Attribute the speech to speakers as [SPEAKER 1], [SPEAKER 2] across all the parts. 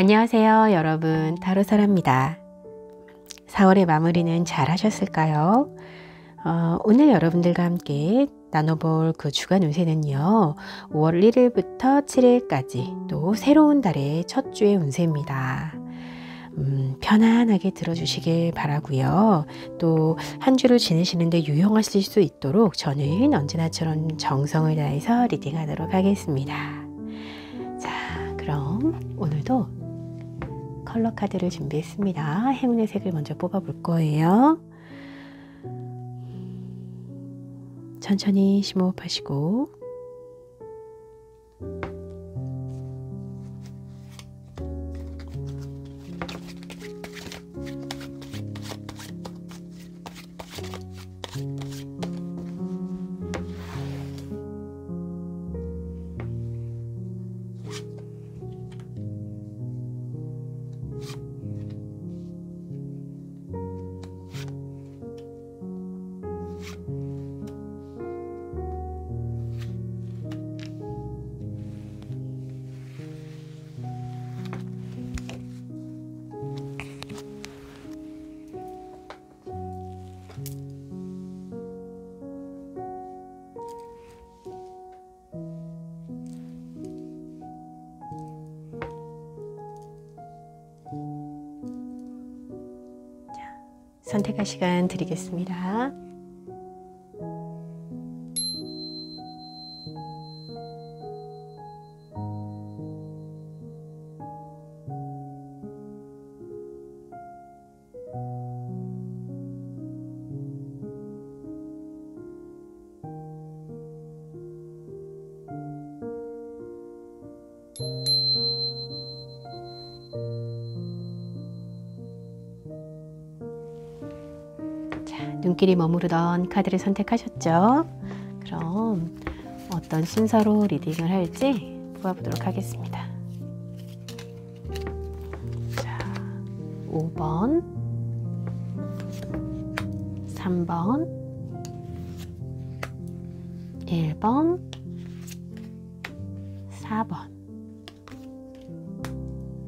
[SPEAKER 1] 안녕하세요 여러분, 타로사라입니다. 4월의 마무리는 잘 하셨을까요? 오늘 여러분들과 함께 나눠볼 그 주간 운세는요 5월 1일부터 7일까지 또 새로운 달의 첫 주의 운세입니다. 편안하게 들어주시길 바라고요. 또 한 주를 지내시는데 유용하실 수 있도록 저는 언제나처럼 정성을 다해서 리딩하도록 하겠습니다. 자, 그럼 오늘도 컬러 카드를 준비했습니다. 행운의 색을 먼저 뽑아 볼 거예요. 천천히 심호흡하시고 선택할 시간 드리겠습니다. 눈길이 머무르던 카드를 선택하셨죠? 그럼 어떤 순서로 리딩을 할지 뽑아보도록 하겠습니다. 자, 5번, 3번, 1번, 4번,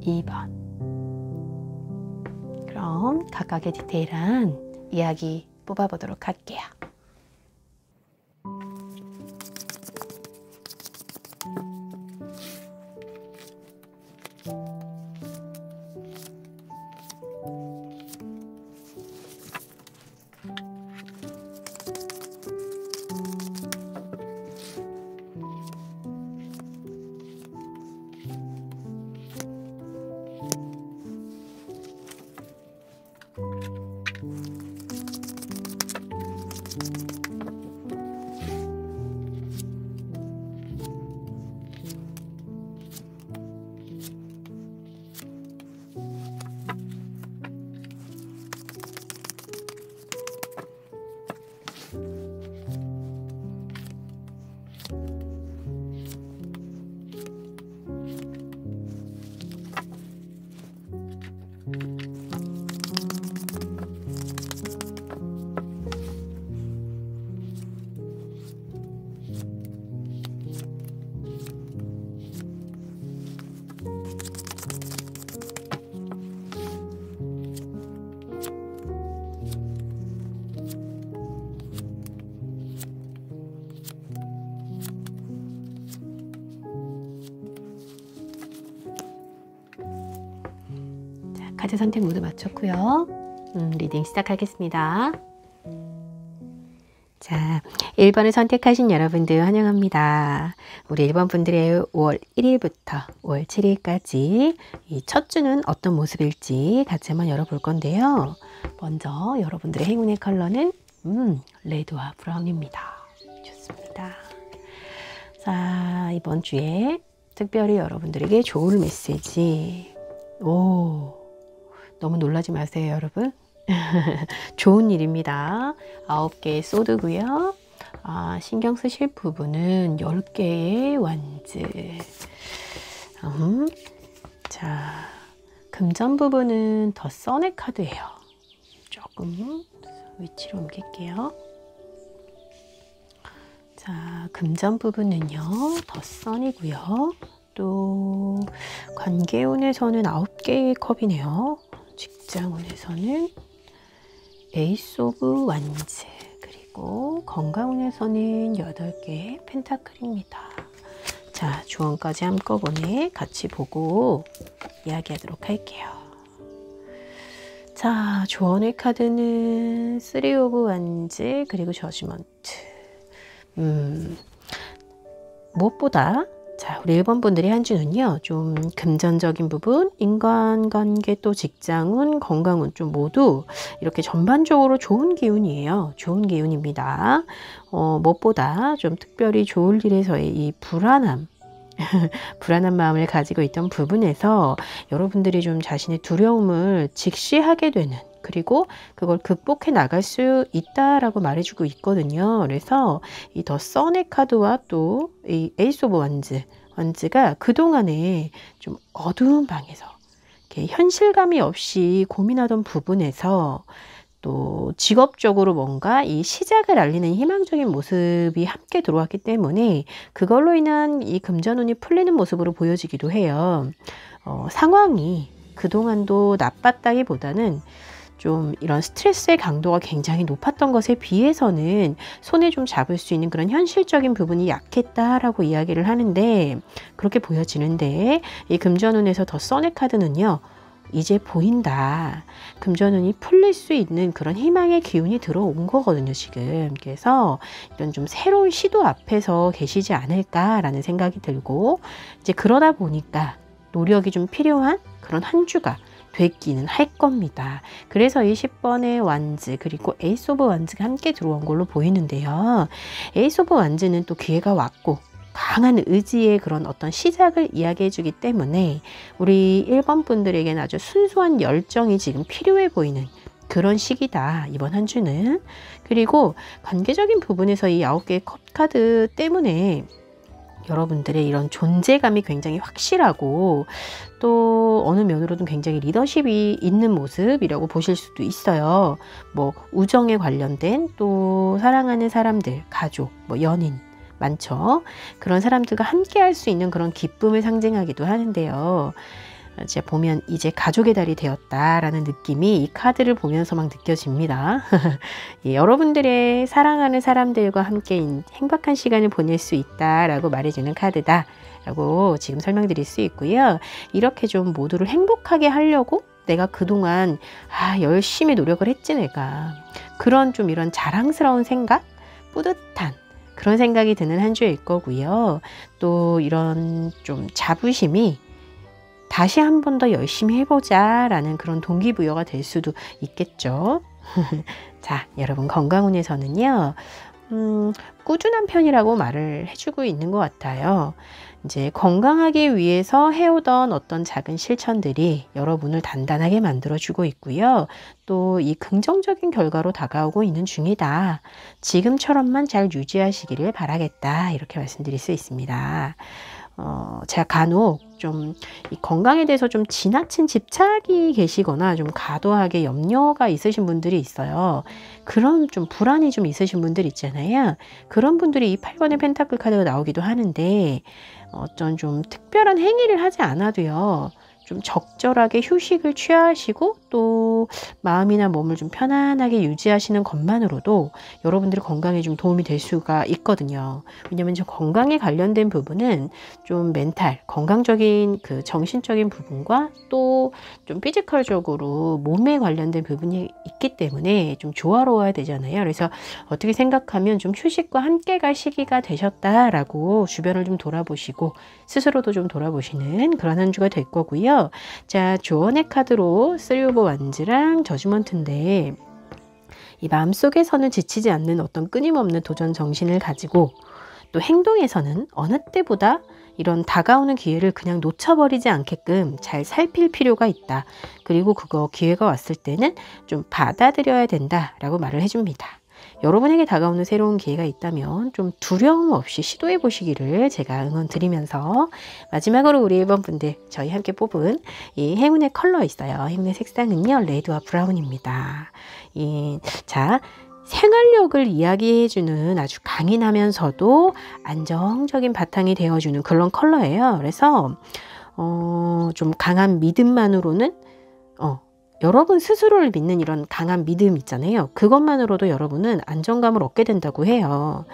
[SPEAKER 1] 2번. 그럼 각각의 디테일한 이야기 뽑아보도록 할게요. 카드 선택 모두 마쳤고요. 리딩 시작하겠습니다. 자, 1번을 선택하신 여러분들 환영합니다. 우리 1번 분들의 5월 1일부터 5월 7일까지 이 첫 주는 어떤 모습일지 같이 한번 열어볼 건데요. 먼저 여러분들의 행운의 컬러는 레드와 브라운입니다. 좋습니다. 자, 이번 주에 특별히 여러분들에게 좋은 메시지. 너무 놀라지 마세요, 여러분. 좋은 일입니다. 9개의 소드고요. 신경 쓰실 부분은 10개의 완즈. 자, 금전 부분은 더 선의 카드예요. 조금 위치로 옮길게요. 자, 금전 부분은요, 더 선이고요. 또 관계운에서는 9개의 컵이네요. 직장운에서는 에이스 오브 완즈, 그리고 건강운에서는 8개의 펜타클입니다. 자, 조언까지 한꺼번에 같이 보고 이야기하도록 할게요. 자, 조언의 카드는 3 오브 완즈, 그리고 저지먼트. 무엇보다 자, 우리 1번 분들의 한 주는요, 좀 금전적인 부분, 인간관계, 또 직장운, 건강운 좀 모두 이렇게 전반적으로 좋은 기운이에요. 좋은 기운입니다. 무엇보다 좀 특별히 좋을 일에서의 이 불안함, 불안한 마음을 가지고 있던 부분에서 여러분들이 좀 자신의 두려움을 직시하게 되는, 그리고 그걸 극복해 나갈 수 있다라고 말해주고 있거든요. 그래서 이 더 선의 카드와 또 이 에이스 오브 완즈가 그동안에 좀 어두운 방에서 이렇게 현실감이 없이 고민하던 부분에서 또 직업적으로 뭔가 이 시작을 알리는 희망적인 모습이 함께 들어왔기 때문에 그걸로 인한 이 금전운이 풀리는 모습으로 보여지기도 해요. 상황이 그동안도 나빴다기보다는 좀 이런 스트레스의 강도가 굉장히 높았던 것에 비해서는 손에 좀 잡을 수 있는 그런 현실적인 부분이 약했다라고 이야기를 하는데, 그렇게 보여지는데, 이 금전운에서 더 선의 카드는요, 이제 보인다. 금전운이 풀릴 수 있는 그런 희망의 기운이 들어온 거거든요, 지금. 그래서 이런 좀 새로운 시도 앞에서 계시지 않을까라는 생각이 들고, 이제 그러다 보니까 노력이 좀 필요한 그런 한 주가 되기는 할 겁니다. 그래서 이 10번의 완즈, 그리고 에이스 오브 완즈가 함께 들어온 걸로 보이는데요. 에이스 오브 완즈는 또 기회가 왔고 강한 의지의 그런 어떤 시작을 이야기해 주기 때문에 우리 1번 분들에게는 아주 순수한 열정이 지금 필요해 보이는 그런 시기다, 이번 한 주는. 그리고 관계적인 부분에서 이 9개의 컵 카드 때문에 여러분들의 이런 존재감이 굉장히 확실하고 또 어느 면으로든 굉장히 리더십이 있는 모습이라고 보실 수도 있어요. 뭐 우정에 관련된, 또 사랑하는 사람들, 가족, 뭐 연인 많죠. 그런 사람들과 함께 할 수 있는 그런 기쁨을 상징하기도 하는데요. 이제 보면 이제 가족의 달이 되었다라는 느낌이 이 카드를 보면서 막 느껴집니다. 예, 여러분들의 사랑하는 사람들과 함께 행복한 시간을 보낼 수 있다라고 말해주는 카드다 라고 지금 설명드릴 수 있고요. 이렇게 좀 모두를 행복하게 하려고 내가 그동안 열심히 노력을 했지 내가. 그런 좀 이런 자랑스러운 생각, 뿌듯한 그런 생각이 드는 한 주일 거고요. 또 이런 좀 자부심이 다시 한 번 더 열심히 해보자 라는 그런 동기부여가 될 수도 있겠죠. 자, 여러분 건강운에서는요, 꾸준한 편이라고 말을 해주고 있는 것 같아요. 이제 건강하기 위해서 해오던 어떤 작은 실천들이 여러분을 단단하게 만들어주고 있고요. 또 이 긍정적인 결과로 다가오고 있는 중이다. 지금처럼만 잘 유지하시기를 바라겠다. 이렇게 말씀드릴 수 있습니다. 제가 간혹 좀 이 건강에 대해서 좀 지나친 집착이 계시거나 좀 과도하게 염려가 있으신 분들이 있어요. 그런 좀 불안이 좀 있으신 분들 있잖아요. 그런 분들이 이 8번의 펜타클 카드가 나오기도 하는데, 어떤 좀 특별한 행위를 하지 않아도요, 좀 적절하게 휴식을 취하시고 또 마음이나 몸을 좀 편안하게 유지하시는 것만으로도 여러분들의 건강에 좀 도움이 될 수가 있거든요. 왜냐하면 저 건강에 관련된 부분은 좀 멘탈, 건강적인 그 정신적인 부분과 또 좀 피지컬적으로 몸에 관련된 부분이 있기 때문에 좀 조화로워야 되잖아요. 그래서 어떻게 생각하면 좀 휴식과 함께 갈 시기가 되셨다라고 주변을 좀 돌아보시고 스스로도 좀 돌아보시는 그런 한 주가 될 거고요. 자, 조언의 카드로 3 오브 완즈랑 저지먼트인데, 이 마음속에서는 지치지 않는 어떤 끊임없는 도전 정신을 가지고 또 행동에서는 어느 때보다 이런 다가오는 기회를 그냥 놓쳐버리지 않게끔 잘 살필 필요가 있다. 그리고 그거 기회가 왔을 때는 좀 받아들여야 된다라고 말을 해줍니다. 여러분에게 다가오는 새로운 기회가 있다면 좀 두려움 없이 시도해 보시기를 제가 응원 드리면서, 마지막으로 우리 1번 분들 저희 함께 뽑은 이 행운의 컬러 있어요. 행운의 색상은요, 레드와 브라운입니다. 자, 생활력을 이야기해주는 아주 강인하면서도 안정적인 바탕이 되어주는 그런 컬러예요. 그래서 좀 강한 믿음만으로는 여러분 스스로를 믿는 이런 강한 믿음 있잖아요. 그것만으로도 여러분은 안정감을 얻게 된다고 해요.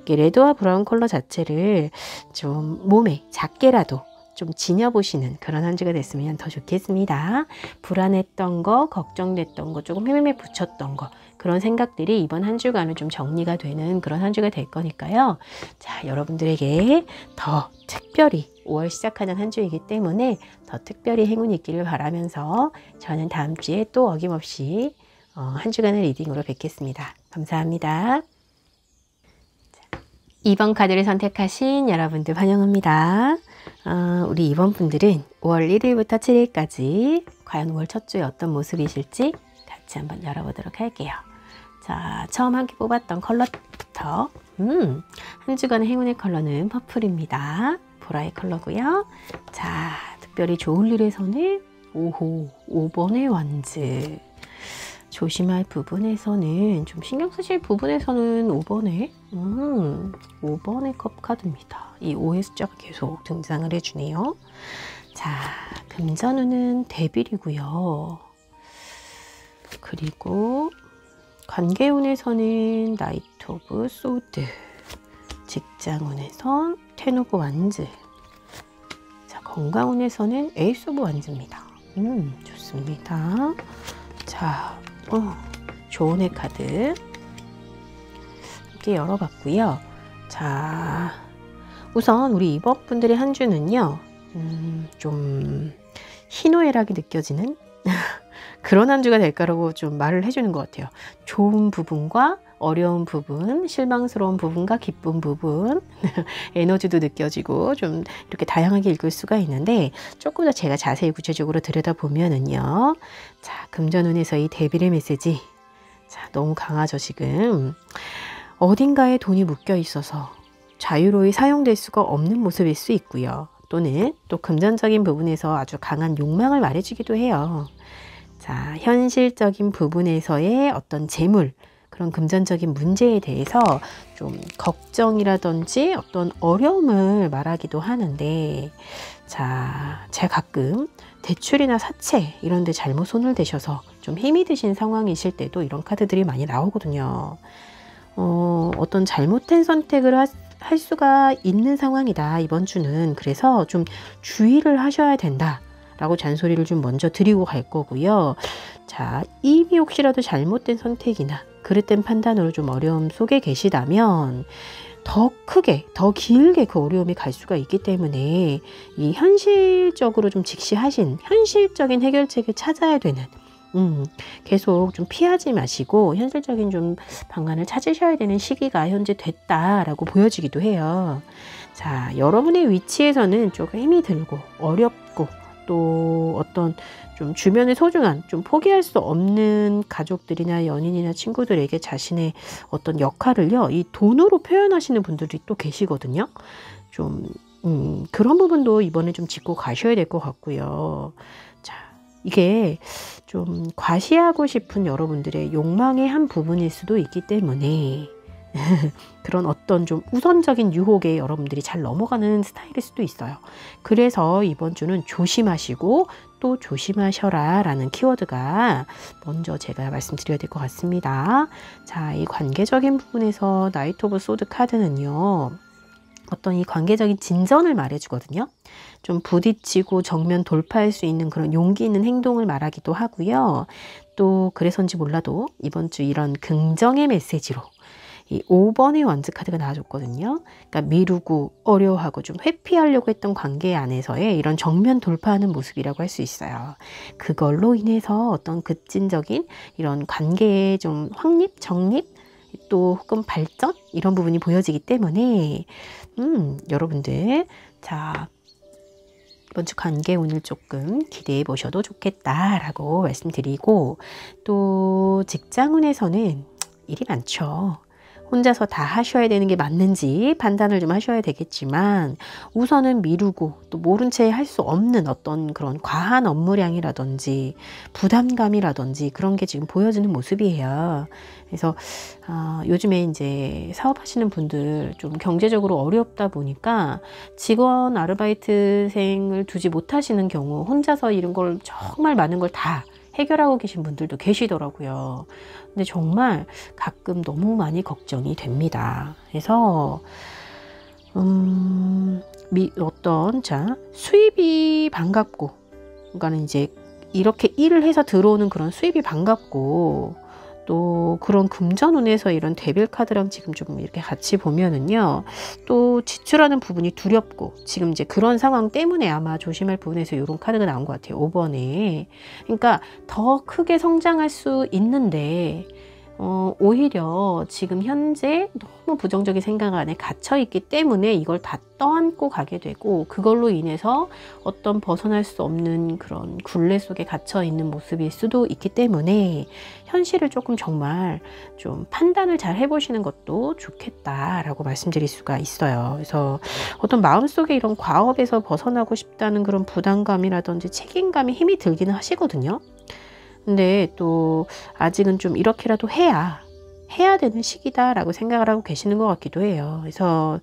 [SPEAKER 1] 레드와 브라운 컬러 자체를 좀 몸에 작게라도 좀 지녀보시는 그런 한 주가 됐으면 더 좋겠습니다. 불안했던 거, 걱정됐던 거, 조금 힘에 붙였던 거, 그런 생각들이 이번 한 주간은 좀 정리가 되는 그런 한 주가 될 거니까요. 자, 여러분들에게 더 특별히 5월 시작하는 한 주이기 때문에 더 특별히 행운이 있기를 바라면서 저는 다음 주에 또 어김없이 한 주간의 리딩으로 뵙겠습니다. 감사합니다. 2번 카드를 선택하신 여러분들 환영합니다. 우리 2번 분들은 5월 1일부터 7일까지 과연 5월 첫 주에 어떤 모습이실지 같이 한번 열어보도록 할게요. 자, 처음 함께 뽑았던 컬러부터 한 주간의 행운의 컬러는 퍼플입니다. 보라의 컬러고요. 자, 특별히 좋을 일에서는 5번의 완즈. 조심할 부분에서는, 좀 신경 쓰실 부분에서는 5번의 컵 카드입니다. 이 5의 숫자가 계속 등장을 해주네요. 자, 금전운은 데빌이고요. 그리고 관계운에서는 나이트 오브 소드, 직장운에선 텐 오브 완즈, 자, 건강운에서는 에이스 오브 완즈입니다. 좋습니다. 자, 조언의 카드 이렇게 열어봤고요. 자, 우선 우리 이번 분들의 한 주는요, 좀 희노애락이 느껴지는 그런 한 주가 될까라고 좀 말을 해주는 것 같아요. 좋은 부분과 어려운 부분, 실망스러운 부분과 기쁜 부분, 에너지도 느껴지고 좀 이렇게 다양하게 읽을 수가 있는데, 조금 더 제가 자세히 구체적으로 들여다보면은요, 자, 금전운에서 이 데빌의 메시지, 자, 너무 강하죠. 지금 어딘가에 돈이 묶여 있어서 자유로이 사용될 수가 없는 모습일 수 있고요. 또는 또 금전적인 부분에서 아주 강한 욕망을 말해주기도 해요. 자, 현실적인 부분에서의 어떤 재물, 그런 금전적인 문제에 대해서 좀 걱정이라든지 어떤 어려움을 말하기도 하는데, 자, 제가 가끔 대출이나 사채 이런 데 잘못 손을 대셔서 좀 힘이 드신 상황이실 때도 이런 카드들이 많이 나오거든요. 어떤 잘못된 선택을 할 수가 있는 상황이다, 이번 주는. 그래서 좀 주의를 하셔야 된다 라고 잔소리를 좀 먼저 드리고 갈 거고요. 자, 이미 혹시라도 잘못된 선택이나 그릇된 판단으로 좀 어려움 속에 계시다면 더 크게, 더 길게 그 어려움이 갈 수가 있기 때문에 이 현실적으로 좀 직시하신 현실적인 해결책을 찾아야 되는, 계속 좀 피하지 마시고 현실적인 좀 방안을 찾으셔야 되는 시기가 현재 됐다라고 보여지기도 해요. 자, 여러분의 위치에서는 조금 힘이 들고 어렵고, 또 어떤 좀 주변의 소중한, 좀 포기할 수 없는 가족들이나 연인이나 친구들에게 자신의 어떤 역할을요, 이 돈으로 표현하시는 분들이 또 계시거든요. 좀 그런 부분도 이번에 좀 짚고 가셔야 될 것 같고요. 자, 이게 좀 과시하고 싶은 여러분들의 욕망의 한 부분일 수도 있기 때문에 그런 어떤 좀 우선적인 유혹에 여러분들이 잘 넘어가는 스타일일 수도 있어요. 그래서 이번 주는 조심하시고 또 조심하셔라 라는 키워드가 먼저 제가 말씀드려야 될 것 같습니다. 자, 이 관계적인 부분에서 나이트 오브 소드 카드는요, 어떤 이 관계적인 진전을 말해주거든요. 좀 부딪히고 정면 돌파할 수 있는 그런 용기 있는 행동을 말하기도 하고요. 또 그래서인지 몰라도 이번 주 이런 긍정의 메시지로 이 5번의 완즈 카드가 나와줬거든요. 그러니까 미루고 어려워하고 좀 회피하려고 했던 관계 안에서의 이런 정면 돌파하는 모습이라고 할 수 있어요. 그걸로 인해서 어떤 급진적인 이런 관계의 좀 확립, 정립, 또 혹은 발전, 이런 부분이 보여지기 때문에 여러분들, 자, 이번 주 관계 오늘 조금 기대해 보셔도 좋겠다라고 말씀드리고, 또 직장운에서는 일이 많죠. 혼자서 다 하셔야 되는 게 맞는지 판단을 좀 하셔야 되겠지만 우선은 미루고 또 모른 채 할 수 없는 어떤 그런 과한 업무량이라든지 부담감이라든지 그런 게 지금 보여지는 모습이에요. 그래서 요즘에 이제 사업하시는 분들 좀 경제적으로 어렵다 보니까 직원 아르바이트생을 두지 못하시는 경우 혼자서 이런 걸 정말 많은 걸 다 해결하고 계신 분들도 계시더라고요. 근데 정말 가끔 너무 많이 걱정이 됩니다. 그래서 수입이 반갑고, 그러니까는 이제 이렇게 일을 해서 들어오는 그런 수입이 반갑고, 또 그런 금전운에서 이런 데빌카드랑 지금 좀 이렇게 같이 보면은요, 또 지출하는 부분이 두렵고, 지금 이제 그런 상황 때문에 아마 조심할 부분에서 이런 카드가 나온 것 같아요. 5번에. 그러니까 더 크게 성장할 수 있는데, 오히려 지금 현재 너무 부정적인 생각 안에 갇혀 있기 때문에 이걸 다 떠안고 가게 되고, 그걸로 인해서 어떤 벗어날 수 없는 그런 굴레 속에 갇혀 있는 모습일 수도 있기 때문에 현실을 조금 정말 좀 판단을 잘 해보시는 것도 좋겠다라고 말씀드릴 수가 있어요. 그래서 어떤 마음속에 이런 과업에서 벗어나고 싶다는 그런 부담감이라든지 책임감이 힘이 들기는 하시거든요. 근데 또 아직은 좀 이렇게라도 해야 되는 시기다라고 생각을 하고 계시는 것 같기도 해요. 그래서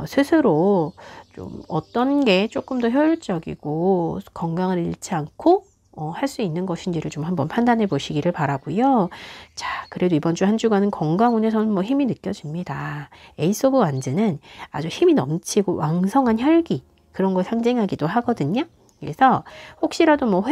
[SPEAKER 1] 스스로 좀 어떤 게 조금 더 효율적이고 건강을 잃지 않고 할 수 있는 것인지를 좀 한번 판단해 보시기를 바라고요. 자, 그래도 이번 주 한 주간은 건강운에서는 뭐 힘이 느껴집니다. 에이스 오브 완즈는 아주 힘이 넘치고 왕성한 혈기, 그런 걸 상징하기도 하거든요. 그래서 혹시라도 뭐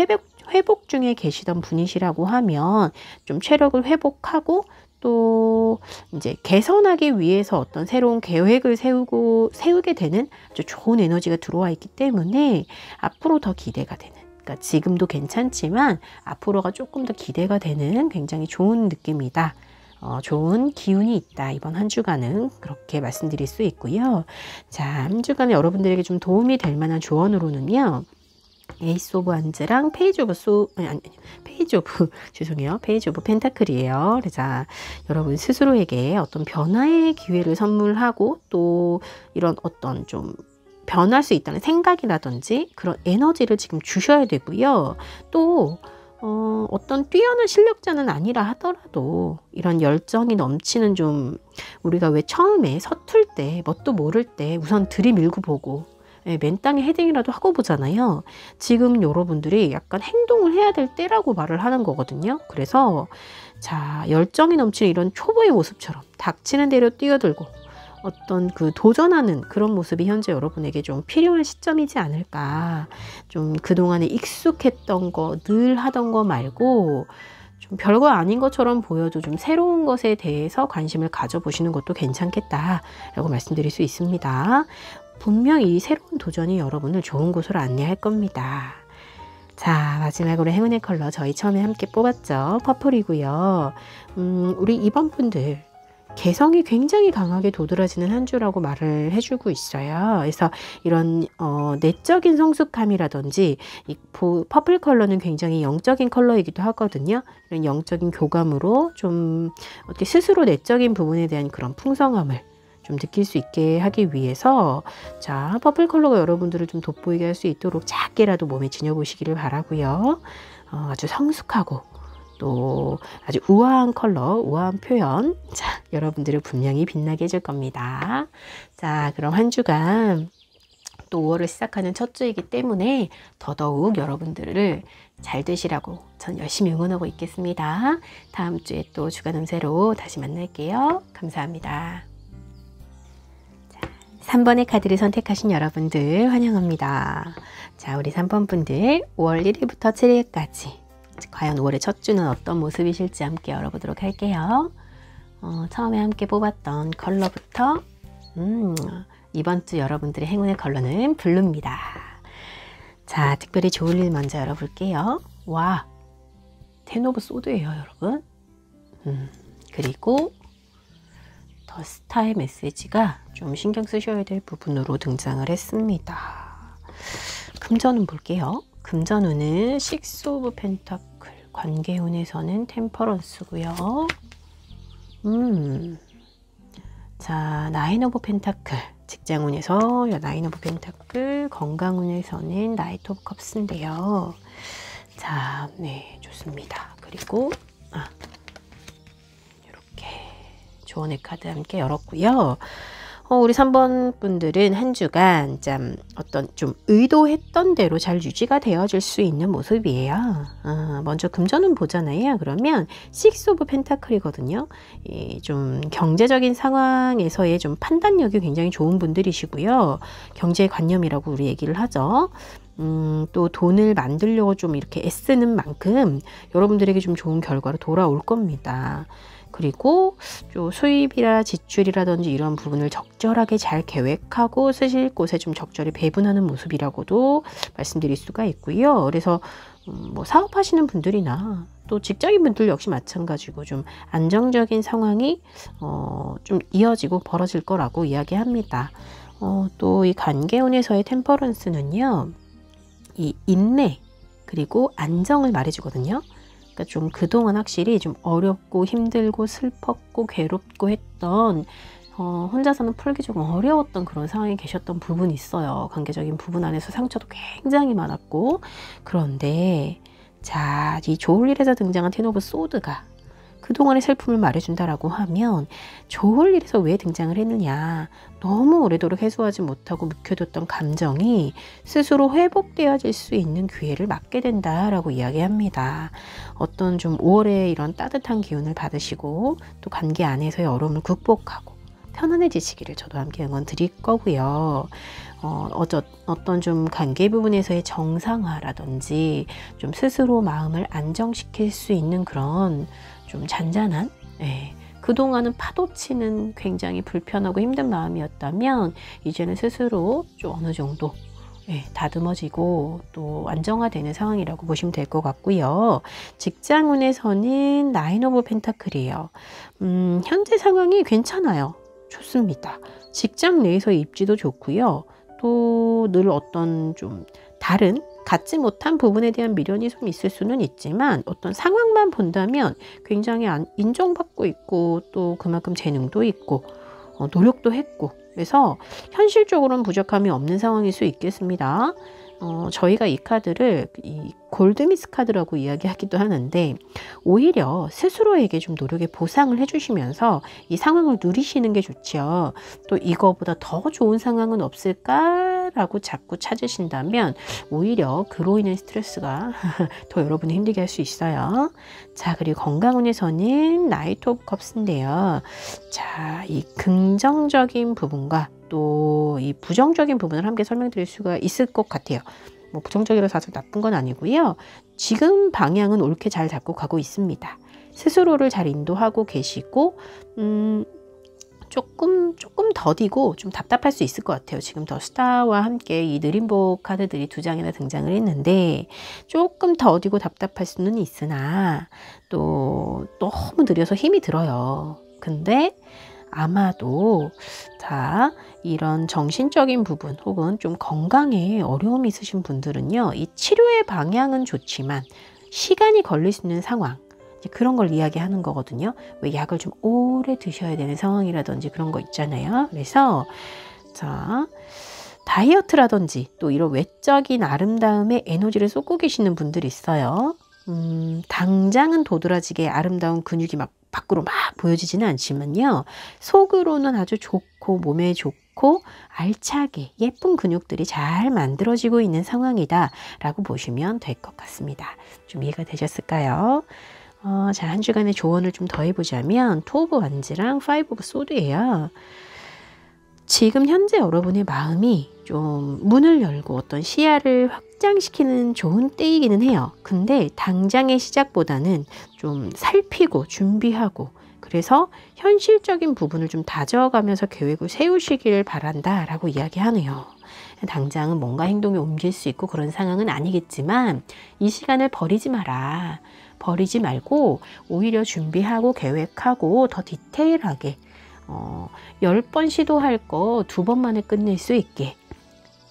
[SPEAKER 1] 회복 중에 계시던 분이시라고 하면 좀 체력을 회복하고 또 이제 개선하기 위해서 어떤 새로운 계획을 세우게 되는 아주 좋은 에너지가 들어와 있기 때문에 앞으로 더 기대가 되는, 그러니까 지금도 괜찮지만 앞으로가 조금 더 기대가 되는 굉장히 좋은 느낌이다. 좋은 기운이 있다. 이번 한 주간은 그렇게 말씀드릴 수 있고요. 자, 한 주간에 여러분들에게 좀 도움이 될 만한 조언으로는요, 에이스 오브 완즈랑 페이지 오브 펜타클이에요. 그래서 여러분 스스로에게 어떤 변화의 기회를 선물하고 또 이런 어떤 좀 변할 수 있다는 생각이라든지 그런 에너지를 지금 주셔야 되고요. 또 어떤 뛰어난 실력자는 아니라 하더라도 이런 열정이 넘치는, 좀 우리가 왜 처음에 서툴 때 뭣도 모를 때 우선 들이밀고 보고 맨 땅에 헤딩이라도 하고 보잖아요. 지금 여러분들이 약간 행동을 해야 될 때라고 말을 하는 거거든요. 그래서 자, 열정이 넘치는 이런 초보의 모습처럼 닥치는 대로 뛰어들고 어떤 그 도전하는 그런 모습이 현재 여러분에게 좀 필요한 시점이지 않을까. 좀 그동안에 익숙했던 거, 늘 하던 거 말고 좀 별거 아닌 것처럼 보여도 좀 새로운 것에 대해서 관심을 가져보시는 것도 괜찮겠다라고 말씀드릴 수 있습니다. 분명히 이 새로운 도전이 여러분을 좋은 곳으로 안내할 겁니다. 자, 마지막으로 행운의 컬러 저희 처음에 함께 뽑았죠. 퍼플이고요. 우리 2번 분들 개성이 굉장히 강하게 도드라지는 한 주라고 말을 해주고 있어요. 그래서 이런 내적인 성숙함이라든지 이 퍼플 컬러는 굉장히 영적인 컬러이기도 하거든요. 이런 영적인 교감으로 좀 어떻게 스스로 내적인 부분에 대한 그런 풍성함을 좀 느낄 수 있게 하기 위해서, 자, 퍼플 컬러가 여러분들을 좀 돋보이게 할 수 있도록 작게라도 몸에 지녀보시기를 바라고요. 아주 성숙하고 또 아주 우아한 컬러, 우아한 표현, 자, 여러분들을 분명히 빛나게 해줄 겁니다. 자, 그럼 한 주간 또 5월을 시작하는 첫 주이기 때문에 더더욱 여러분들을 잘 되시라고 전 열심히 응원하고 있겠습니다. 다음 주에 또 주간 운세로 다시 만날게요. 감사합니다. 3번의 카드를 선택하신 여러분들 환영합니다. 자, 우리 3번 분들 5월 1일부터 7일까지 과연 5월의 첫 주는 어떤 모습이실지 함께 열어보도록 할게요. 처음에 함께 뽑았던 컬러부터 이번 주 여러분들의 행운의 컬러는 블루입니다. 자, 특별히 좋을 일 먼저 열어볼게요. 와, 텐 오브 소드예요, 여러분. 그리고 더 스타의 메시지가 좀 신경 쓰셔야 될 부분으로 등장을 했습니다. 금전운 볼게요. 금전운은 식스 오브 펜타클, 관계운에서는 템퍼런스고요. 자, 나인 오브 펜타클. 직장운에서 나인 오브 펜타클, 건강운에서는 나이트 오브 컵스인데요. 자, 네, 좋습니다. 그리고 이렇게 조언의 카드 함께 열었고요. 우리 3번 분들은 한 주간 좀 의도했던 대로 잘 유지가 되어질 수 있는 모습이에요. 먼저 금전운 보잖아요. 그러면 6 오브 펜타클이거든요. 좀 경제적인 상황에서의 좀 판단력이 굉장히 좋은 분들이시고요. 경제관념이라고 우리 얘기를 하죠. 또 돈을 만들려고 좀 이렇게 애쓰는 만큼 여러분들에게 좀 좋은 결과로 돌아올 겁니다. 그리고 좀 수입이라 지출이라든지 이런 부분을 적절하게 잘 계획하고 쓰실 곳에 좀 적절히 배분하는 모습이라고도 말씀드릴 수가 있고요. 그래서 뭐 사업하시는 분들이나 또 직장인분들 역시 마찬가지고 좀 안정적인 상황이 좀 이어지고 벌어질 거라고 이야기합니다. 또 이 관계운에서의 템퍼런스는요, 이 인내 그리고 안정을 말해주거든요. 그러니까 좀 그동안 확실히 좀 어렵고 힘들고 슬펐고 괴롭고 했던 혼자서는 풀기 좀 어려웠던 그런 상황에 계셨던 부분이 있어요. 관계적인 부분 안에서 상처도 굉장히 많았고. 그런데 자, 이 조울일에서 등장한 텐 오브 소드가 그동안의 슬픔을 말해준다라고 하면 조울일에서 왜 등장을 했느냐, 너무 오래도록 해소하지 못하고 묵혀뒀던 감정이 스스로 회복되어질 수 있는 기회를 맞게 된다라고 이야기합니다. 어떤 좀 5월에 이런 따뜻한 기운을 받으시고 또 관계 안에서의 어려움을 극복하고 편안해지시기를 저도 함께 응원 드릴 거고요. 어떤 좀 관계 부분에서의 정상화라든지 좀 스스로 마음을 안정시킬 수 있는 그런 좀 잔잔한, 그동안은 파도치는 굉장히 불편하고 힘든 마음이었다면 이제는 스스로 좀 어느 정도 다듬어지고 또 안정화되는 상황이라고 보시면 될 것 같고요. 직장운에서는 나인 오브 펜타클이에요. 현재 상황이 괜찮아요. 좋습니다. 직장 내에서의 입지도 좋고요. 또 늘 어떤 좀 다른 갖지 못한 부분에 대한 미련이 좀 있을 수는 있지만 어떤 상황만 본다면 굉장히 인정받고 있고 또 그만큼 재능도 있고 노력도 했고, 그래서 현실적으로는 부족함이 없는 상황일 수 있겠습니다. 저희가 이 카드를 이 골드미스 카드라고 이야기하기도 하는데 오히려 스스로에게 좀 노력의 보상을 해주시면서 이 상황을 누리시는 게 좋죠. 또 이거보다 더 좋은 상황은 없을까라고 자꾸 찾으신다면 오히려 그로 인한 스트레스가 더 여러분을 힘들게 할 수 있어요. 자, 그리고 건강운에서는 나이트 오브 컵스인데요. 자, 이 긍정적인 부분과 또 이 부정적인 부분을 함께 설명드릴 수가 있을 것 같아요. 뭐 부정적이라서 아주 나쁜 건 아니고요. 지금 방향은 옳게 잘 잡고 가고 있습니다. 스스로를 잘 인도하고 계시고 조금 더디고 좀 답답할 수 있을 것 같아요. 지금 더 스타와 함께 이 느림보 카드들이 2장이나 등장을 했는데 조금 더디고 답답할 수는 있으나 또 너무 느려서 힘이 들어요. 근데 아마도 이런 정신적인 부분 혹은 좀 건강에 어려움이 있으신 분들은요, 이 치료의 방향은 좋지만 시간이 걸릴 수 있는 상황, 그런 걸 이야기하는 거거든요. 왜 약을 좀 오래 드셔야 되는 상황이라든지 그런 거 있잖아요. 그래서 자, 다이어트라든지 또 이런 외적인 아름다움에 에너지를 쏟고 계시는 분들이 있어요. 당장은 도드라지게 아름다운 근육이 막 밖으로 막 보여지지는 않지만요, 속으로는 아주 좋고 몸에 좋고 알차게 예쁜 근육들이 잘 만들어지고 있는 상황이다 라고 보시면 될 것 같습니다. 좀 이해가 되셨을까요? 자, 한 주간의 조언을 좀 더 해보자면 2 오브 완즈랑 5 오브 소드예요. 지금 현재 여러분의 마음이 좀 문을 열고 어떤 시야를 확장시키는 좋은 때이기는 해요. 근데 당장의 시작보다는 좀 살피고 준비하고, 그래서 현실적인 부분을 좀 다져가면서 계획을 세우시길 바란다 라고 이야기하네요. 당장은 뭔가 행동이 옮길 수 있고 그런 상황은 아니겠지만 이 시간을 버리지 마라. 버리지 말고 오히려 준비하고 계획하고 더 디테일하게 10번 시도할 거 2번 만에 끝낼 수 있게,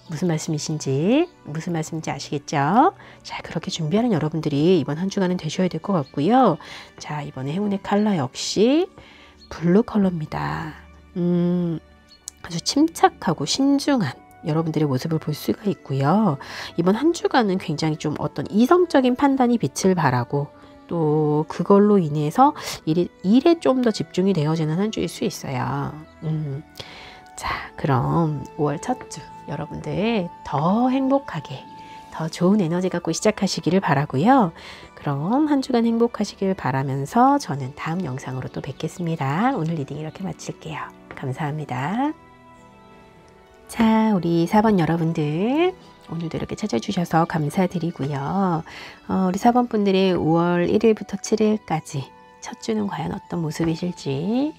[SPEAKER 1] 무슨 말씀인지 아시겠죠? 자, 그렇게 준비하는 여러분들이 이번 한 주간은 되셔야 될 것 같고요. 자, 이번에 행운의 컬러 역시 블루 컬러입니다. 아주 침착하고 신중한 여러분들의 모습을 볼 수가 있고요. 이번 한 주간은 굉장히 좀 어떤 이성적인 판단이 빛을 발하고 또 그걸로 인해서 일에 좀 더 집중이 되어지는 한 주일 수 있어요. 자, 그럼 5월 첫 주 여러분들 더 행복하게 더 좋은 에너지 갖고 시작하시기를 바라고요. 그럼 한 주간 행복하시길 바라면서 저는 다음 영상으로 또 뵙겠습니다. 오늘 리딩 이렇게 마칠게요. 감사합니다. 자, 우리 4번 여러분들 오늘도 이렇게 찾아주셔서 감사드리고요. 우리 4번 분들의 5월 1일부터 7일까지 첫 주는 과연 어떤 모습이실지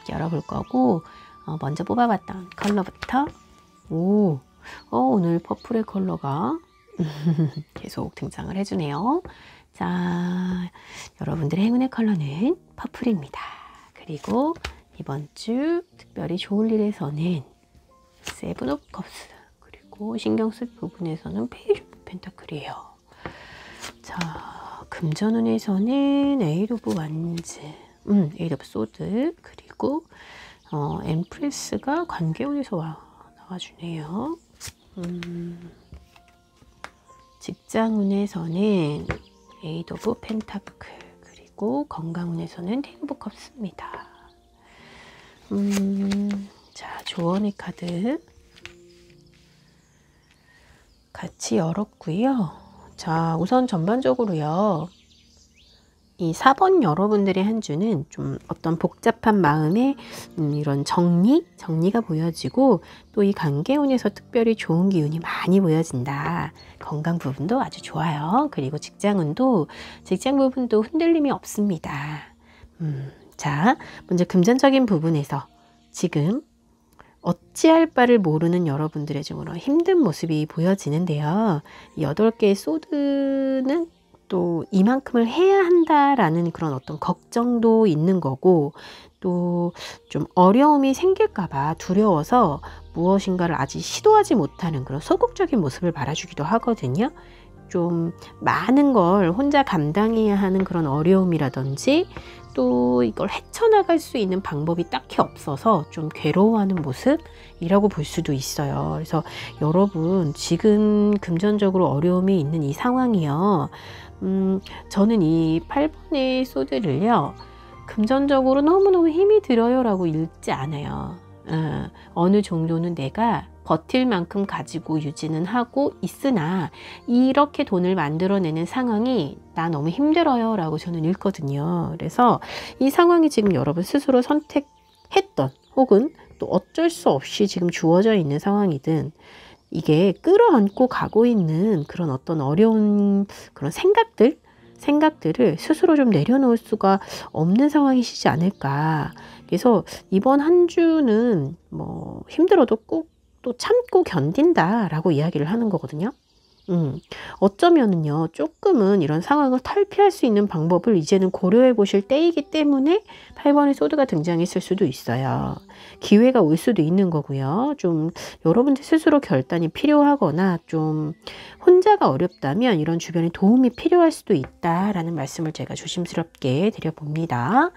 [SPEAKER 1] 열어볼 거고 먼저 뽑아봤던 컬러부터 오늘 퍼플의 컬러가 계속 등장을 해주네요. 자, 여러분들의 행운의 컬러는 퍼플입니다. 그리고 이번 주 특별히 좋을 일에서는 세븐 오브 컵스, 그리고 신경 쓸 부분에서는 페이지 오브 펜타클이에요. 자, 금전운에서는 에이드 오브 완즈, 에이드 오브 소드, 그리고 엠프레스가 관계운에서 나와주네요. 직장운에서는 에이드 오브 펜타클, 그리고 건강운에서는 텐 오브 컵스입니다. 자, 조언의 카드 같이 열었고요. 자, 우선 전반적으로요. 이 4번 여러분들의 한 주는 좀 어떤 복잡한 마음의 이런 정리가 보여지고 또 이 관계운에서 특별히 좋은 기운이 많이 보여진다. 건강 부분도 아주 좋아요. 그리고 직장 부분도 흔들림이 없습니다. 자, 먼저 금전적인 부분에서 지금 어찌할 바를 모르는 여러분들의 좀 힘든 모습이 보여지는데요. 이 8개의 소드는 또 이만큼을 해야 한다라는 그런 어떤 걱정도 있는 거고 또 좀 어려움이 생길까봐 두려워서 무엇인가를 아직 시도하지 못하는 그런 소극적인 모습을 말해주기도 하거든요. 좀 많은 걸 혼자 감당해야 하는 그런 어려움이라든지 또 이걸 헤쳐나갈 수 있는 방법이 딱히 없어서 좀 괴로워하는 모습이라고 볼 수도 있어요. 그래서 여러분 지금 금전적으로 어려움이 있는 이 상황이요. 저는 이 8번의 소드를요. 금전적으로 너무너무 힘이 들어요 라고 읽지 않아요. 어느 정도는 내가 버틸 만큼 가지고 유지는 하고 있으나 이렇게 돈을 만들어내는 상황이 나 너무 힘들어요 라고 저는 읽거든요. 그래서 이 상황이 지금 여러분 스스로 선택했던 혹은 또 어쩔 수 없이 지금 주어져 있는 상황이든 이게 끌어안고 가고 있는 그런 어떤 어려운 그런 생각들을 스스로 좀 내려놓을 수가 없는 상황이시지 않을까. 그래서 이번 한 주는 뭐 힘들어도 꼭 또 참고 견딘다라고 이야기를 하는 거거든요. 어쩌면은요, 조금은 이런 상황을 탈피할 수 있는 방법을 이제는 고려해 보실 때이기 때문에 8번의 소드가 등장했을 수도 있어요. 기회가 올 수도 있는 거고요. 좀 여러분들 스스로 결단이 필요하거나 좀 혼자가 어렵다면 이런 주변에 도움이 필요할 수도 있다라는 말씀을 제가 조심스럽게 드려봅니다.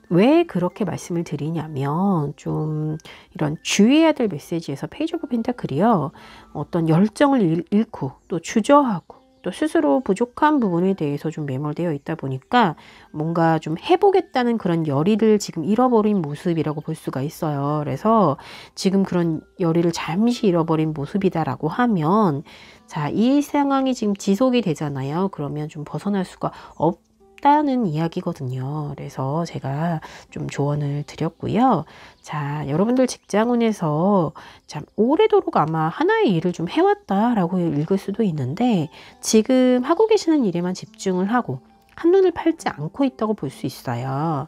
[SPEAKER 1] 왜 그렇게 말씀을 드리냐면 좀 이런 주의해야 될 메시지에서 페이지 오브 펜타클이요. 어떤 열정을 잃고 또 주저하고 또 스스로 부족한 부분에 대해서 좀 매몰되어 있다 보니까 뭔가 좀 해보겠다는 그런 열의를 지금 잃어버린 모습이라고 볼 수가 있어요. 그래서 지금 그런 열의를 잠시 잃어버린 모습이다라고 하면 자, 이 상황이 지금 지속이 되잖아요. 그러면 좀 벗어날 수가 없다는 이야기거든요. 그래서 제가 좀 조언을 드렸고요. 자, 여러분들 직장운에서 참 오래도록 아마 하나의 일을 좀 해왔다라고 읽을 수도 있는데 지금 하고 계시는 일에만 집중을 하고 한눈을 팔지 않고 있다고 볼 수 있어요.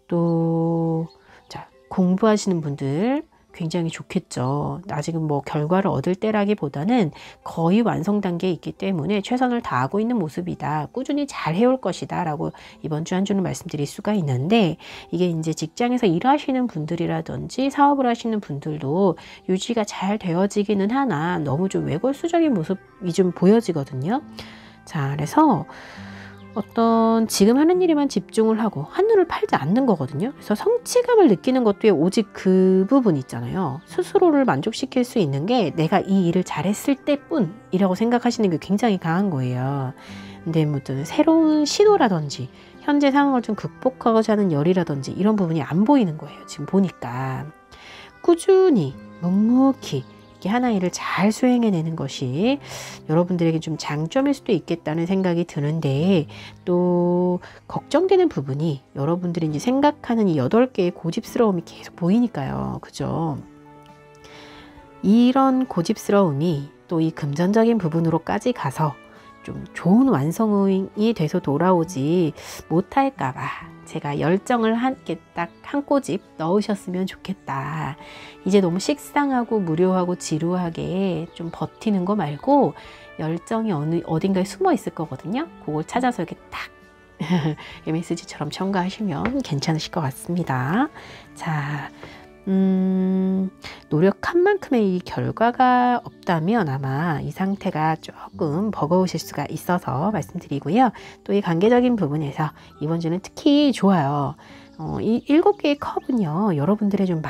[SPEAKER 1] 또 자, 공부하시는 분들 굉장히 좋겠죠. 아직은 뭐 결과를 얻을 때라기보다는 거의 완성 단계에 있기 때문에 최선을 다하고 있는 모습이다. 꾸준히 잘 해올 것이다. 라고 이번 주 한 주는 말씀드릴 수가 있는데 이게 이제 직장에서 일하시는 분들이라든지 사업을 하시는 분들도 유지가 잘 되어지기는 하나 너무 좀 외골수적인 모습이 좀 보여지거든요. 자, 그래서 어떤 지금 하는 일에만 집중을 하고 한눈을 팔지 않는 거거든요. 그래서 성취감을 느끼는 것도 오직 그 부분 있잖아요. 스스로를 만족시킬 수 있는 게 내가 이 일을 잘했을 때뿐이라고 생각하시는 게 굉장히 강한 거예요. 근데 뭐 새로운 시도라든지 현재 상황을 좀 극복하고자 하는 열이라든지 이런 부분이 안 보이는 거예요. 지금 보니까 꾸준히 묵묵히 이렇게 하나의 일을 잘 수행해내는 것이 여러분들에게 좀 장점일 수도 있겠다는 생각이 드는데, 또 걱정되는 부분이 여러분들이 이제 생각하는 이 8개의 고집스러움이 계속 보이니까요. 그죠? 이런 고집스러움이 또 이 금전적인 부분으로까지 가서 좀 좋은 완성이 돼서 돌아오지 못할까봐 제가 열정을 함께 딱 한 꼬집 넣으셨으면 좋겠다. 이제 너무 식상하고 무료하고 지루하게 좀 버티는 거 말고 열정이 어딘가에 숨어 있을 거거든요. 그걸 찾아서 이렇게 딱 메시지처럼 첨가하시면 괜찮으실 것 같습니다. 자, 노력한 만큼의 이 결과가 없다면 아마 이 상태가 조금 버거우실 수가 있어서 말씀드리고요. 또 이 관계적인 부분에서 이번 주는 특히 좋아요. 이 7개의 컵은요, 여러분들의 좀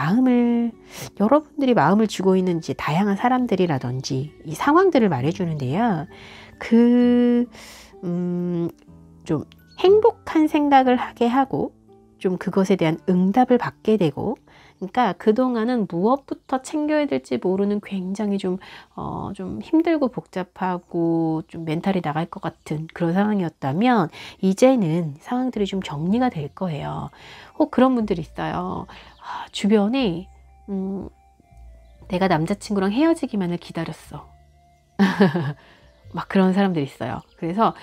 [SPEAKER 1] 여러분들이 마음을 주고 있는 이제 다양한 사람들이라든지 이 상황들을 말해주는데요. 좀 행복한 생각을 하게 하고 좀 그것에 대한 응답을 받게 되고, 그러니까 그동안은 무엇부터 챙겨야 될지 모르는 굉장히 좀 힘들고 복잡하고 좀 멘탈이 나갈 것 같은 그런 상황이었다면 이제는 상황들이 좀 정리가 될 거예요. 혹 그런 분들이 있어요. 주변에 내가 남자친구랑 헤어지기만을 기다렸어. 막 그런 사람들이 있어요. 그래서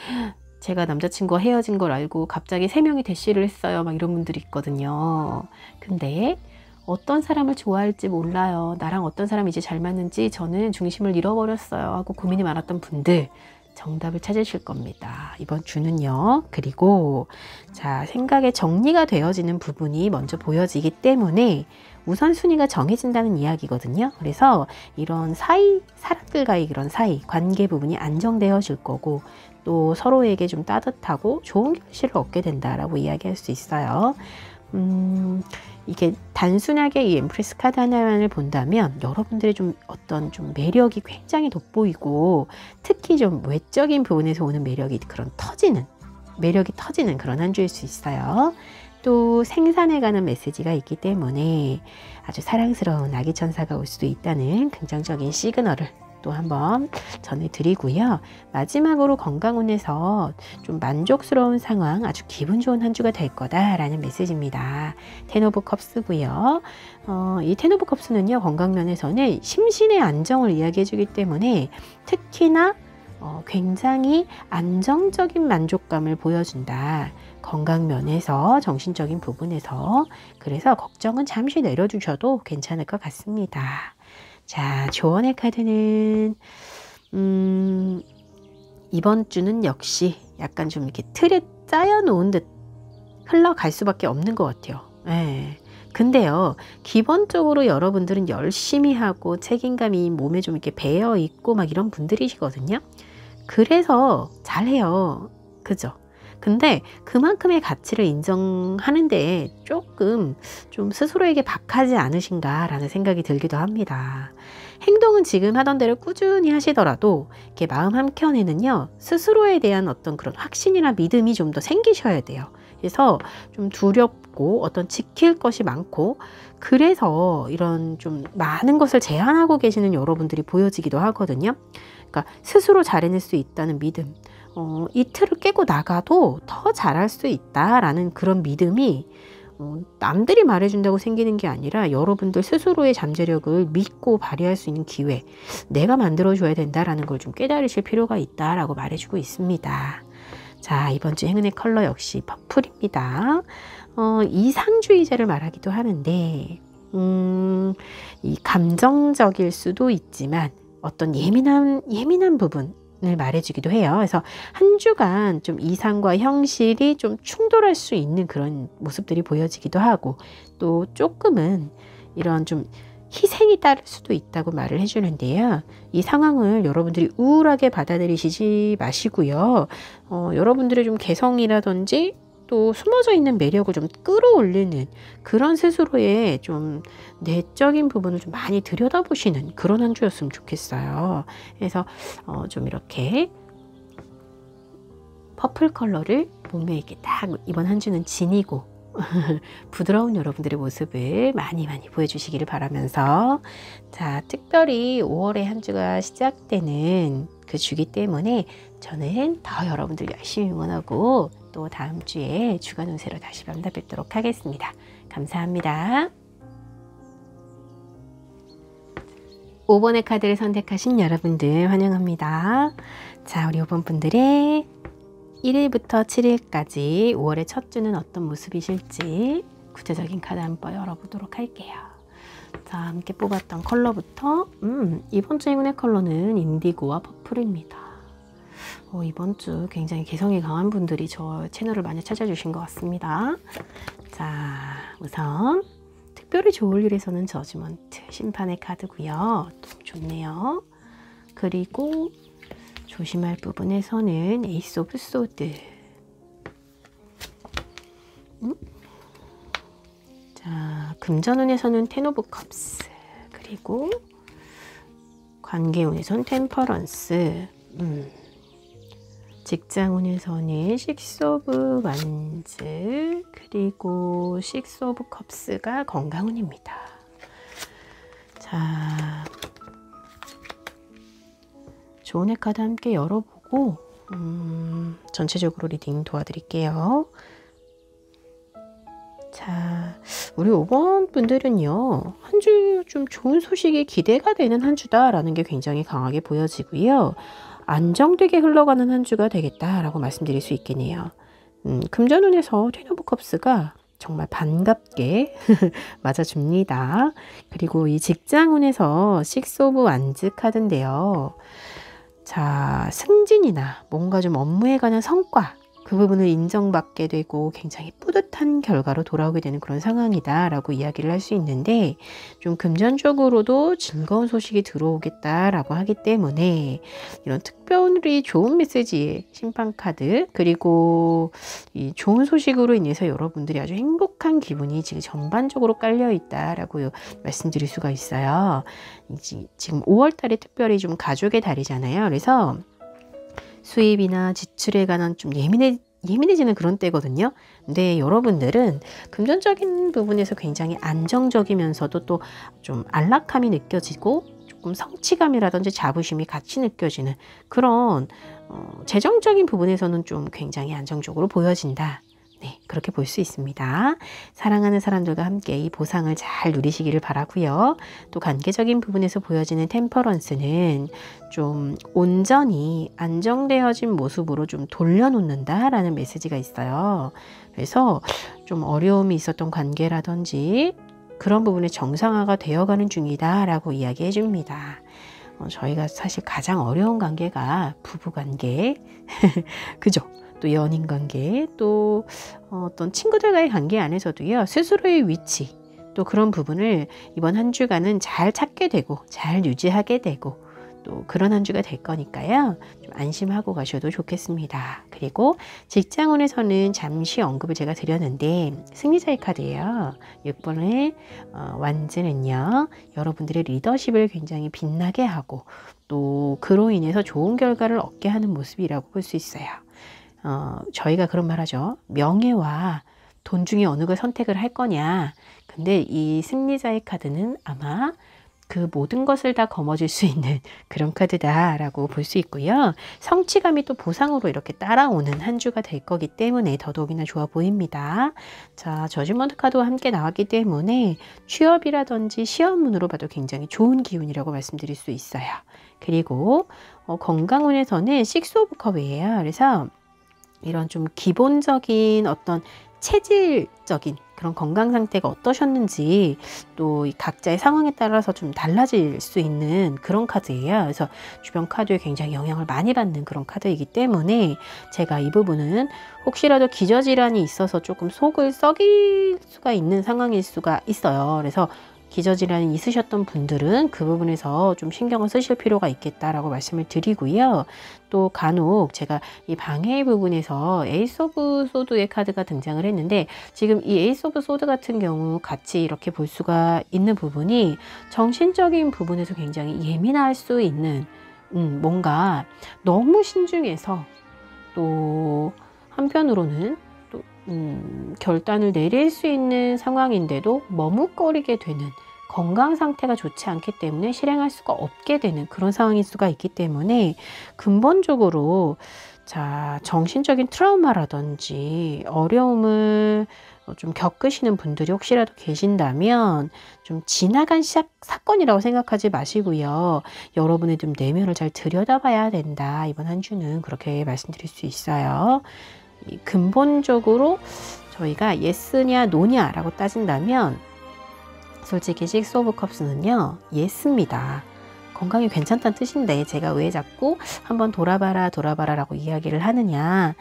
[SPEAKER 1] 제가 남자친구와 헤어진 걸 알고 갑자기 3명이 대시를 했어요. 막 이런 분들이 있거든요. 근데 어떤 사람을 좋아할지 몰라요. 나랑 어떤 사람이 이제 잘 맞는지 저는 중심을 잃어버렸어요 하고 고민이 많았던 분들, 정답을 찾으실 겁니다. 이번 주는요. 그리고 자, 생각의 정리가 되어지는 부분이 먼저 보여지기 때문에 우선순위가 정해진다는 이야기거든요. 그래서 이런 사람들과의 이런 관계 부분이 안정되어질 거고, 또 서로에게 좀 따뜻하고 좋은 결실을 얻게 된다라고 이야기할 수 있어요. 이게 단순하게 이 엠프레스 카드 하나만을 본다면 여러분들의 좀 어떤 좀 매력이 굉장히 돋보이고, 특히 좀 외적인 부분에서 오는 매력이 매력이 터지는 그런 한 주일 수 있어요. 또 생산해가는 메시지가 있기 때문에 아주 사랑스러운 아기 천사가 올 수도 있다는 긍정적인 시그널을 또 한번 전해드리고요. 마지막으로 건강운에서 좀 만족스러운 상황, 아주 기분 좋은 한 주가 될 거다라는 메시지입니다. 텐 오브 컵스고요. 이 텐 오브 컵스는요, 건강면에서는 심신의 안정을 이야기해 주기 때문에 특히나 굉장히 안정적인 만족감을 보여준다. 건강면에서, 정신적인 부분에서. 그래서 걱정은 잠시 내려두셔도 괜찮을 것 같습니다. 자, 조언의 카드는 이번 주는 역시 약간 좀 이렇게 틀에 짜여 놓은 듯 흘러갈 수밖에 없는 것 같아요. 네. 근데요, 기본적으로 여러분들은 열심히 하고 책임감이 몸에 좀 이렇게 배어 있고 막 이런 분들이시거든요. 그래서 잘해요. 그죠? 근데 그만큼의 가치를 인정하는데 조금 좀 스스로에게 박하지 않으신가라는 생각이 들기도 합니다. 행동은 지금 하던 대로 꾸준히 하시더라도 이렇게 마음 한켠에는요, 스스로에 대한 어떤 그런 확신이나 믿음이 좀 더 생기셔야 돼요. 그래서 좀 두렵고 어떤 지킬 것이 많고, 그래서 이런 좀 많은 것을 제한하고 계시는 여러분들이 보여지기도 하거든요. 그러니까 스스로 잘해낼 수 있다는 믿음, 이 틀을 깨고 나가도 더 잘할 수 있다라는 그런 믿음이 남들이 말해준다고 생기는 게 아니라 여러분들 스스로의 잠재력을 믿고 발휘할 수 있는 기회, 내가 만들어줘야 된다라는 걸 좀 깨달으실 필요가 있다라고 말해주고 있습니다. 자, 이번 주 행운의 컬러 역시 퍼플입니다. 이상주의자를 말하기도 하는데, 이 감정적일 수도 있지만 어떤 예민한 부분을 말해주기도 해요. 그래서 한 주간 좀 이상과 현실이 좀 충돌할 수 있는 그런 모습들이 보여지기도 하고, 또 조금은 이런 좀 희생이 따를 수도 있다고 말을 해주는데요. 이 상황을 여러분들이 우울하게 받아들이시지 마시고요. 여러분들의 좀 개성이라든지 또 숨어져 있는 매력을 좀 끌어올리는 그런 스스로의 좀 내적인 부분을 좀 많이 들여다보시는 그런 한 주였으면 좋겠어요. 그래서 좀 이렇게 퍼플 컬러를 몸에 이렇게 딱 이번 한 주는 지니고 부드러운 여러분들의 모습을 많이 보여주시기를 바라면서, 자, 특별히 5월의 한 주가 시작되는 그 주기 때문에 저는 더 여러분들 열심히 응원하고 또 다음 주에 주간 운세로 다시 만나뵙도록 하겠습니다. 감사합니다. 5번의 카드를 선택하신 여러분들 환영합니다. 자, 우리 5번 분들의 1일부터 7일까지 5월의 첫 주는 어떤 모습이실지 구체적인 카드 한번 열어보도록 할게요. 자, 함께 뽑았던 컬러부터 이번 주 행운의 컬러는 인디고와 퍼플입니다. 이번 주 굉장히 개성이 강한 분들이 저 채널을 많이 찾아주신 것 같습니다. 자, 우선 특별히 좋을 일에서는 저지먼트, 심판의 카드고요. 또 좋네요. 그리고 조심할 부분에서는 에이스 오브 소드. 자, 금전운에서는 텐 오브 컵스. 그리고 관계운에서는 템퍼런스. 직장운에서는 식스 오브 완즈. 그리고 식스 오브 컵스가 건강운입니다. 자, 좋은 카드 함께 열어보고 전체적으로 리딩 도와드릴게요. 자, 우리 5번 분들은요, 한 주 좀 좋은 소식이 기대가 되는 한 주다라는 게 굉장히 강하게 보여지고요. 안정되게 흘러가는 한 주가 되겠다라고 말씀드릴 수 있겠네요. 금전운에서 텐 오브 컵스가 정말 반갑게 맞아줍니다. 그리고 이 직장운에서 식스 오브 완즈 카드인데요. 자, 승진이나 뭔가 좀 업무에 관한 성과, 그 부분을 인정받게 되고 굉장히 뿌듯한 결과로 돌아오게 되는 그런 상황이다 라고 이야기를 할 수 있는데, 좀 금전적으로도 즐거운 소식이 들어오겠다라고 하기 때문에 이런 특별히 좋은 메시지의 심판카드, 그리고 이 좋은 소식으로 인해서 여러분들이 아주 행복한 기분이 지금 전반적으로 깔려 있다라고 말씀드릴 수가 있어요. 지금 5월달에 특별히 좀 가족의 달이잖아요. 그래서 수입이나 지출에 관한 좀 예민해지는 그런 때거든요. 근데 여러분들은 금전적인 부분에서 굉장히 안정적이면서도 또 좀 안락함이 느껴지고 조금 성취감이라든지 자부심이 같이 느껴지는 그런 재정적인 부분에서는 좀 굉장히 안정적으로 보여진다. 네, 그렇게 볼 수 있습니다. 사랑하는 사람들과 함께 이 보상을 잘 누리시기를 바라고요. 또 관계적인 부분에서 보여지는 템퍼런스는 좀 온전히 안정되어진 모습으로 좀 돌려놓는다라는 메시지가 있어요. 그래서 좀 어려움이 있었던 관계라든지 그런 부분이 정상화가 되어가는 중이다라고 이야기해 줍니다. 저희가 사실 가장 어려운 관계가 부부관계, 그죠? 또 연인관계, 또 어떤 친구들과의 관계 안에서도요, 스스로의 위치, 또 그런 부분을 이번 한 주간은 잘 찾게 되고 잘 유지하게 되고 또 그런 한 주가 될 거니까요, 좀 안심하고 가셔도 좋겠습니다. 그리고 직장운에서는 잠시 언급을 제가 드렸는데 승리자의 카드예요. 6번의 완즈는요, 여러분들의 리더십을 굉장히 빛나게 하고 또 그로 인해서 좋은 결과를 얻게 하는 모습이라고 볼 수 있어요. 저희가 그런 말 하죠. 명예와 돈 중에 어느 걸 선택을 할 거냐. 근데 이 승리자의 카드는 아마 그 모든 것을 다 거머쥘 수 있는 그런 카드다라고 볼 수 있고요. 성취감이 또 보상으로 이렇게 따라오는 한 주가 될 거기 때문에 더더욱이나 좋아 보입니다. 자, 저지먼트 카드와 함께 나왔기 때문에 취업이라든지 시험운으로 봐도 굉장히 좋은 기운이라고 말씀드릴 수 있어요. 그리고 건강운에서는 식스 오브 컵이에요. 그래서 이런 좀 기본적인 어떤 체질적인 그런 건강 상태가 어떠셨는지 또 각자의 상황에 따라서 좀 달라질 수 있는 그런 카드예요. 그래서 주변 카드에 굉장히 영향을 많이 받는 그런 카드이기 때문에 제가 이 부분은 혹시라도 기저질환이 있어서 조금 속을 썩일 수가 있는 상황일 수가 있어요. 그래서 기저질환이 있으셨던 분들은 그 부분에서 좀 신경을 쓰실 필요가 있겠다라고 말씀을 드리고요. 또 간혹 제가 이 방해 부분에서 에이스 오브 소드의 카드가 등장을 했는데, 지금 이 에이스 오브 소드 같은 경우 같이 이렇게 볼 수가 있는 부분이 정신적인 부분에서 굉장히 예민할 수 있는, 뭔가 너무 신중해서 또 한편으로는 또 결단을 내릴 수 있는 상황인데도 머뭇거리게 되는, 건강 상태가 좋지 않기 때문에 실행할 수가 없게 되는 그런 상황일 수가 있기 때문에, 근본적으로 자, 정신적인 트라우마라든지 어려움을 좀 겪으시는 분들이 혹시라도 계신다면 좀 지나간 사건이라고 생각하지 마시고요. 여러분의 좀 내면을 잘 들여다봐야 된다. 이번 한 주는 그렇게 말씀드릴 수 있어요. 근본적으로 저희가 예스냐 노냐 라고 따진다면 솔직히 식스 오브 컵스는요, 예스입니다. 건강이 괜찮다는 뜻인데 제가 왜 자꾸 한번 돌아봐라 라고 이야기를 하느냐,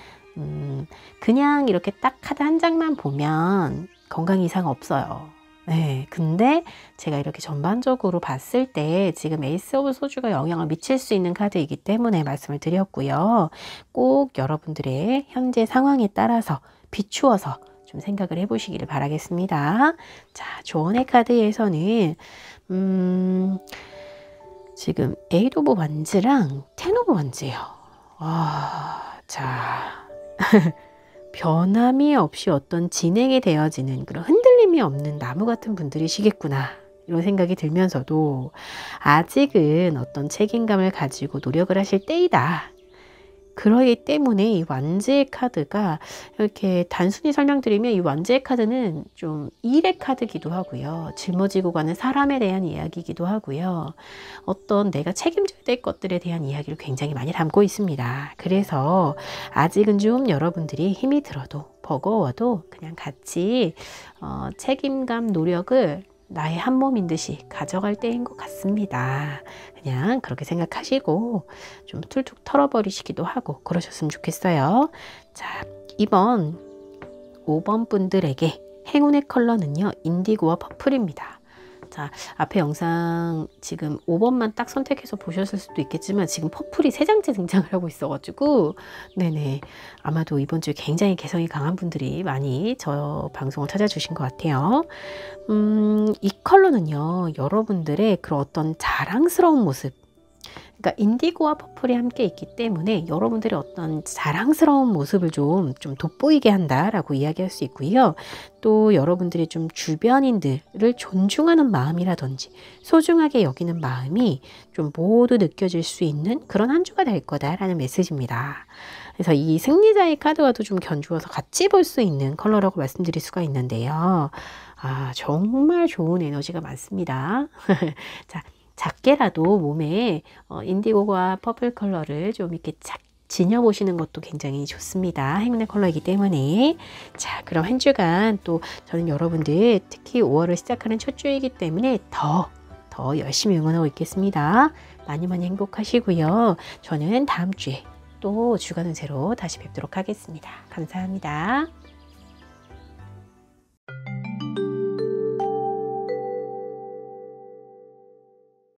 [SPEAKER 1] 그냥 이렇게 딱 카드 한 장만 보면 건강 이상 없어요. 네, 근데 제가 이렇게 전반적으로 봤을 때 지금 에이스 오브 소주가 영향을 미칠 수 있는 카드이기 때문에 말씀을 드렸고요. 꼭 여러분들의 현재 상황에 따라서 비추어서 좀 생각을 해보시기를 바라겠습니다. 자, 조언의 카드에서는 지금 에잇 오브 완즈랑 텐 오브 완즈예요. 자 변함이 없이 어떤 진행이 되어지는 그런 흔들림이 없는 나무 같은 분들이시겠구나, 이런 생각이 들면서도 아직은 어떤 책임감을 가지고 노력을 하실 때이다. 그러기 때문에 이 완즈의 카드가, 이렇게 단순히 설명드리면 이 완즈의 카드는 좀 일의 카드기도 하고요. 짊어지고 가는 사람에 대한 이야기이기도 하고요. 어떤 내가 책임져야 될 것들에 대한 이야기를 굉장히 많이 담고 있습니다. 그래서 아직은 좀 여러분들이 힘이 들어도 버거워도 그냥 같이 책임감, 노력을 나의 한 몸인 듯이 가져갈 때인 것 같습니다. 그냥 그렇게 생각하시고 좀 툴툴 털어버리시기도 하고 그러셨으면 좋겠어요. 자, 이번 5번 분들에게 행운의 컬러는요, 인디고와 퍼플입니다. 자, 앞에 영상 지금 5번만 딱 선택해서 보셨을 수도 있겠지만 지금 퍼플이 3장째 등장을 하고 있어가지고, 네네, 아마도 이번 주에 굉장히 개성이 강한 분들이 많이 저 방송을 찾아주신 것 같아요. 이 컬러는요, 여러분들의 그런 어떤 자랑스러운 모습, 그러니까 인디고와 퍼플이 함께 있기 때문에 여러분들의 어떤 자랑스러운 모습을 좀 돋보이게 한다라고 이야기할 수 있고요. 또 여러분들이 좀 주변인들을 존중하는 마음이라든지 소중하게 여기는 마음이 좀 모두 느껴질 수 있는 그런 한 주가 될 거다라는 메시지입니다. 그래서 이 승리자의 카드와도 좀 견주어서 같이 볼 수 있는 컬러라고 말씀드릴 수가 있는데요. 정말 좋은 에너지가 많습니다. 자, 작게라도 몸에 인디고와 퍼플 컬러를 좀 이렇게 착 지녀보시는 것도 굉장히 좋습니다. 행운의 컬러이기 때문에. 자, 그럼 한 주간 또 저는 여러분들 특히 5월을 시작하는 첫 주이기 때문에 더 열심히 응원하고 있겠습니다. 많이 행복하시고요. 저는 다음 주에 또 주간 운세로 다시 뵙도록 하겠습니다. 감사합니다.